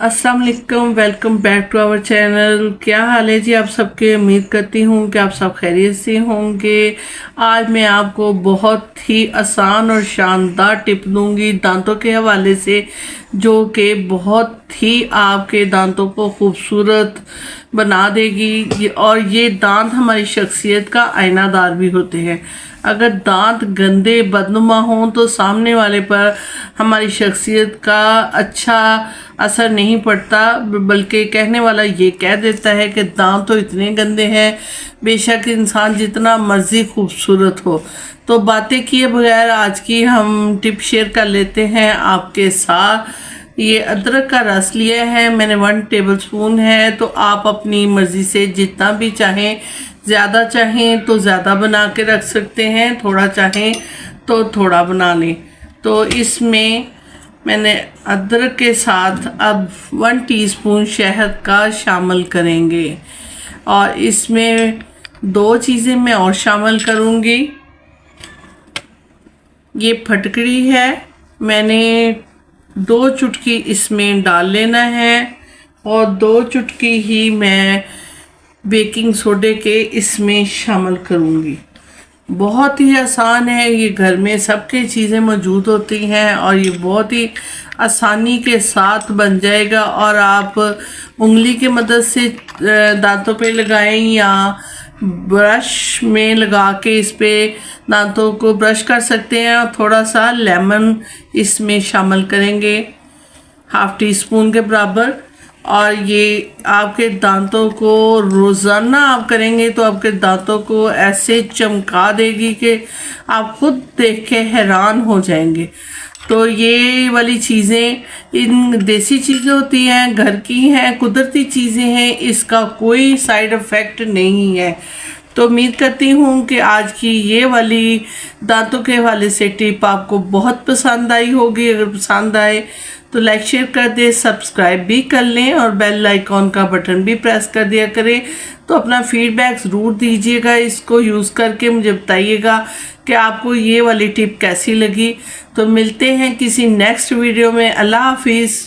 अस्सलाम वालेकुम, welcome back to our channel. क्या हाल है जी आप सबके? उम्मीद करती हूँ कि आप सब खैरियत से होंगे। आज मैं आपको बहुत ही आसान और शानदार टिप दूंगी दांतों के हवाले से, जो कि बहुत ही आपके दांतों को खूबसूरत बना देगी। और ये दांत हमारी शख्सियत का आईनादार भी होते हैं। अगर दांत गंदे बदनुमा हों तो सामने वाले पर हमारी शख्सियत का अच्छा असर नहीं पड़ता, बल्कि कहने वाला ये कह देता है कि दांत तो इतने गंदे हैं, बेशक इंसान जितना मर्जी खूबसूरत हो। तो बातें किए बगैर आज की हम टिप शेयर कर लेते हैं आपके साथ। ये अदरक का रस लिया है मैंने 1 टेबलस्पून है। तो आप अपनी मर्ज़ी से जितना भी चाहें, ज़्यादा चाहें तो ज़्यादा बना के रख सकते हैं, थोड़ा चाहें तो थोड़ा बना लें। तो इसमें मैंने अदरक के साथ अब 1 टीस्पून शहद का शामिल करेंगे। और इसमें 2 चीज़ें मैं और शामिल करूँगी। ये फटकड़ी है, मैंने 2 चुटकी इसमें डाल लेना है और 2 चुटकी ही मैं बेकिंग सोडे के इसमें शामिल करूँगी। बहुत ही आसान है, ये घर में सबके चीज़ें मौजूद होती हैं और ये बहुत ही आसानी के साथ बन जाएगा। और आप उंगली की मदद से दांतों पे लगाएं या ब्रश में लगा के इस पे दांतों को ब्रश कर सकते हैं। और थोड़ा सा लेमन इसमें शामिल करेंगे, 1/2 टीस्पून के बराबर। और ये आपके दांतों को रोज़ाना आप करेंगे तो आपके दांतों को ऐसे चमका देगी कि आप खुद देख के हैरान हो जाएंगे। तो ये वाली चीज़ें इन देसी चीज़ें होती हैं, घर की हैं, कुदरती चीज़ें हैं, इसका कोई साइड इफ़ेक्ट नहीं है। तो उम्मीद करती हूँ कि आज की ये वाली दांतों के हवाले से टिप आपको बहुत पसंद आई होगी। अगर पसंद आए तो लाइक शेयर कर दें, सब्सक्राइब भी कर लें और बेल आइकॉन का बटन भी प्रेस कर दिया करें। तो अपना फीडबैक ज़रूर दीजिएगा, इसको यूज़ करके मुझे बताइएगा कि आपको ये वाली टिप कैसी लगी। तो मिलते हैं किसी नेक्स्ट वीडियो में। अल्लाह हाफिज़।